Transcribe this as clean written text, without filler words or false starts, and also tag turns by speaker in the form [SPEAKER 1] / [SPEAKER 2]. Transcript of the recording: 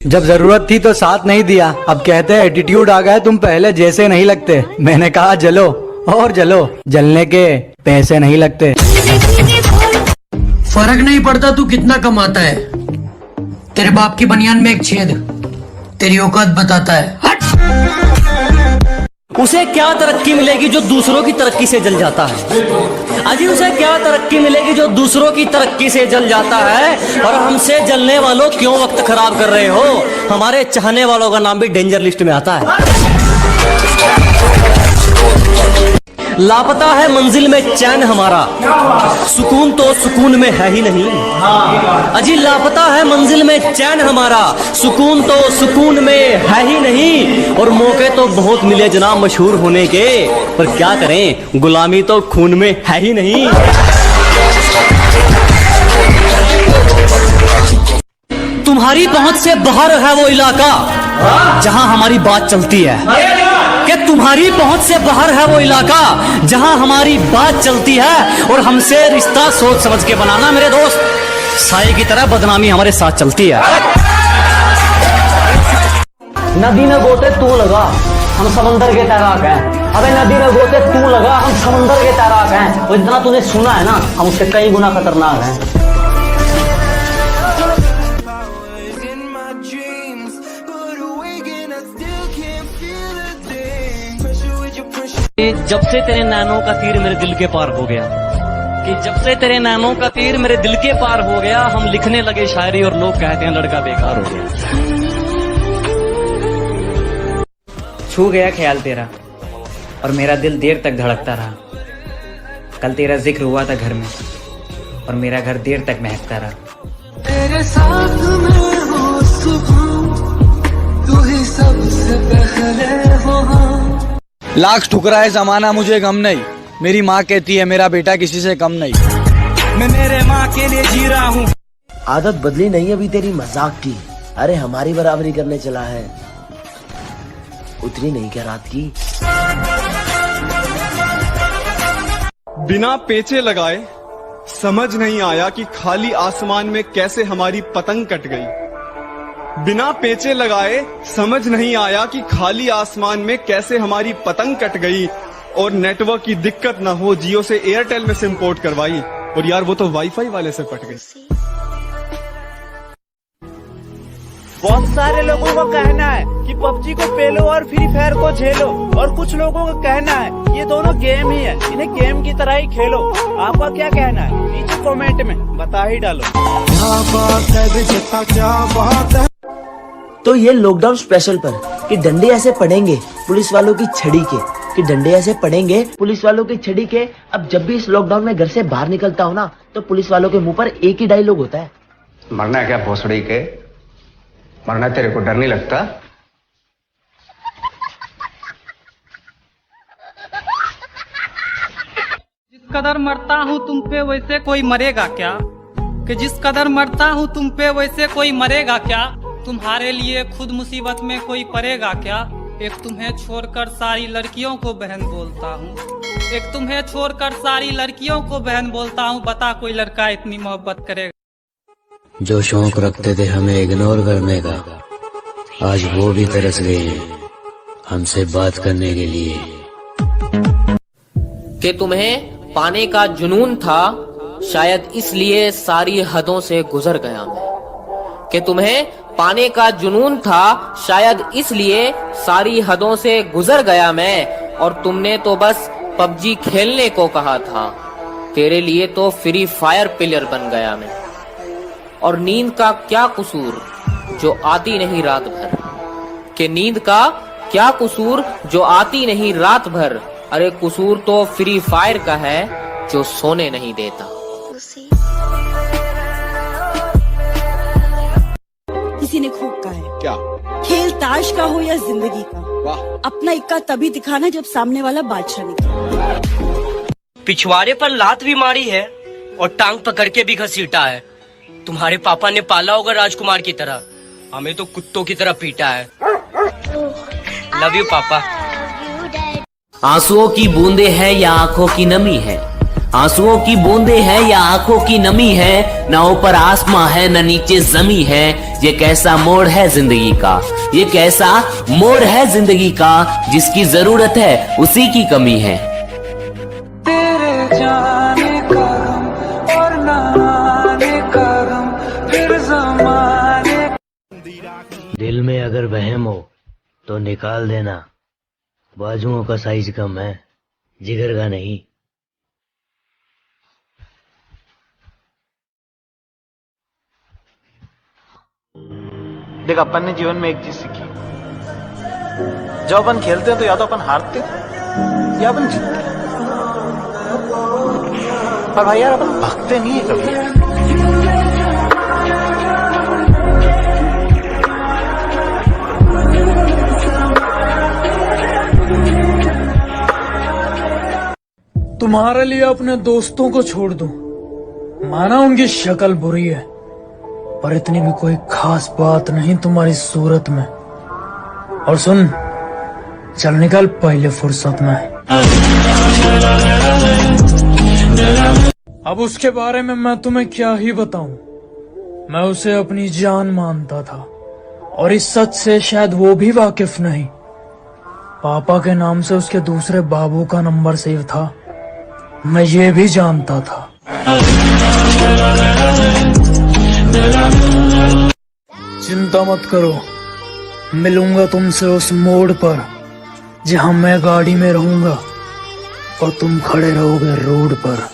[SPEAKER 1] जब जरूरत थी तो साथ नहीं दिया, अब कहते हैं एटीट्यूड आ गया, तुम पहले जैसे नहीं लगते। मैंने कहा जलो और जलो, जलने के पैसे नहीं लगते।
[SPEAKER 2] फर्क नहीं पड़ता तू कितना कमाता है, तेरे बाप की बनियान में एक छेद तेरी औकात बताता है। हट।
[SPEAKER 3] उसे क्या तरक्की मिलेगी जो दूसरों की तरक्की से जल जाता है? अजी उसे क्या तरक्की मिलेगी जो दूसरों की तरक्की से जल जाता है? और हमसे जलने वालों क्यों वक्त खराब कर रहे हो? हमारे चाहने वालों का नाम भी डेंजर लिस्ट में आता है। लापता है मंजिल में चैन हमारा, सुकून तो सुकून में है ही नहीं। अजी लापता है मंजिल में चैन हमारा, सुकून तो सुकून में है ही नहीं। और मौके तो बहुत मिले जनाब मशहूर होने के, पर क्या करें गुलामी तो खून में है ही नहीं। तुम्हारी पहुंच से बाहर है वो इलाका जहां हमारी बात चलती है, कि तुम्हारी पहुंच से बाहर है वो इलाका जहां हमारी बात चलती है। और हमसे रिश्ता सोच समझ के बनाना मेरे दोस्त, साए की तरह बदनामी हमारे साथ चलती है। नदी में गोते तू लगा, हम समंदर के तैराक हैं। अबे नदी में गोते तू लगा, हम समंदर के तैराक हैं। और जितना तूने सुना है ना, हम उससे कई गुना खतरनाक हैं। जब से तेरे नैनों का तीर मेरे दिल के पार हो गया, कि जब से तेरे नैनों का तीर मेरे दिल के पार हो गया, हम लिखने लगे शायरी और लोग कहते हैं लड़का बेकार हो गया।
[SPEAKER 4] छू गया ख्याल तेरा और मेरा दिल देर तक धड़कता रहा। कल तेरा जिक्र हुआ था घर में और मेरा घर देर तक महकता रहा।
[SPEAKER 5] तेरे साथ में हो सुबह, तू ही सबसे पहले हो।
[SPEAKER 1] लाख ठुकराए जमाना मुझे गम नहीं, मेरी माँ कहती है मेरा बेटा किसी से कम नहीं।
[SPEAKER 6] मैं मेरे माँ के लिए जी रहा हूँ।
[SPEAKER 7] आदत बदली नहीं अभी तेरी मजाक की, अरे हमारी बराबरी करने चला है, उतरी नहीं क्या रात की?
[SPEAKER 8] बिना पेचे लगाए समझ नहीं आया कि खाली आसमान में कैसे हमारी पतंग कट गई। बिना पेचे लगाए समझ नहीं आया कि खाली आसमान में कैसे हमारी पतंग कट गई। और नेटवर्क की दिक्कत ना हो, जियो से एयरटेल में सिम पोर्ट करवाई, और यार वो तो वाईफाई वाले से पट गई।
[SPEAKER 6] बहुत सारे लोगों का कहना है कि पबजी को पेलो और फ्री फायर को झेलो, और कुछ लोगों का कहना है ये दोनों गेम ही है, इन्हें गेम की तरह ही खेलो। आपका क्या कहना है? नीचे कमेंट में बता ही डालो।
[SPEAKER 5] क्या बात है विजेता, क्या बात है।
[SPEAKER 7] तो ये लॉकडाउन स्पेशल पर कि डंडे ऐसे पड़ेंगे पुलिस वालों की छड़ी के, कि डंडे ऐसे पड़ेंगे पुलिस वालों की छड़ी के। अब जब भी इस लॉकडाउन में घर से बाहर निकलता हूँ ना, तो पुलिस वालों के मुंह पर एक ही डायलॉग होता है,
[SPEAKER 9] मरना है क्या भोसड़ी के? मरना तेरे को डर नहीं लगता?
[SPEAKER 10] जिस कदर मरता हूँ तुम पे वैसे कोई मरेगा क्या? कि जिस कदर मरता हूँ तुम पे वैसे कोई मरेगा क्या? तुम्हारे लिए खुद मुसीबत में कोई पड़ेगा क्या? एक तुम्हें छोड़कर सारी लड़कियों को बहन बोलता हूँ, एक तुम्हें छोड़कर सारी लड़कियों को बहन बोलता हूँ। बता कोई लड़का इतनी मोहब्बत करेगा?
[SPEAKER 11] जो शौक रखते थे हमें इग्नोर करने का, आज वो भी तरस गए हैं हमसे बात करने के लिए।
[SPEAKER 12] कि तुम्हें पाने का जुनून था, शायद इसलिए सारी हदों से गुजर गया मैं। कि तुम्हें पाने का जुनून था, शायद इसलिए सारी हदों से गुजर गया मैं। और तुमने तो बस पबजी खेलने को कहा था, तेरे लिए तो फ्री फायर प्लेयर बन गया मैं। और नींद का क्या कसूर जो आती नहीं रात भर? कि नींद का क्या कसूर जो आती नहीं रात भर? अरे कसूर तो फ्री फायर का है जो सोने नहीं देता।
[SPEAKER 13] किसी ने खूब कहा है,
[SPEAKER 8] क्या
[SPEAKER 13] खेल ताश का हो या जिंदगी का,
[SPEAKER 8] वाह।
[SPEAKER 13] अपना इक्का तभी दिखाना जब सामने वाला बादशाह निकले।
[SPEAKER 3] पिछवाड़े पर लात भी मारी है और टांग पकड़ के भी घसीटा है। तुम्हारे पापा ने पाला होगा राजकुमार की तरह, हमें तो कुत्तों की तरह पीटा है। लव यू पापा।
[SPEAKER 12] आंसुओं की बूंदे हैं या आंखों की नमी है, आंसुओं की बूंदे हैं या आंखों की नमी है, न ऊपर आसमां है न नीचे जमी है। ये कैसा मोड़ है जिंदगी का, ये कैसा मोड़ है जिंदगी का, जिसकी जरूरत है उसी की कमी है।
[SPEAKER 5] तेरे जाने का गम और ना आने का गम, फिर ज़माने।
[SPEAKER 11] दिल में अगर वहम हो तो निकाल देना, बाजुओं का साइज कम है, जिगर का नहीं।
[SPEAKER 6] देख, अपन ने जीवन में एक चीज सीखी, जब अपन खेलते हैं तो या तो अपन हारते हैं या अपन जीतते हैं, पर भाई यार अपन भागते नहीं है कभी।
[SPEAKER 10] तुम्हारे लिए अपने दोस्तों को छोड़ दूं, माना उनकी शक्ल बुरी है, पर इतनी भी कोई खास बात नहीं तुम्हारी सूरत में। और सुन, चल निकल पहले फुर्सत में। अब उसके बारे में मैं तुम्हें क्या ही बताऊं। मैं उसे अपनी जान मानता था, और इस सच से शायद वो भी वाकिफ नहीं। पापा के नाम से उसके दूसरे बाबू का नंबर सेव था, मैं ये भी जानता था। चिंता मत करो, मिलूंगा तुमसे उस मोड़ पर जहां मैं गाड़ी में रहूंगा और तुम खड़े रहोगे रोड पर।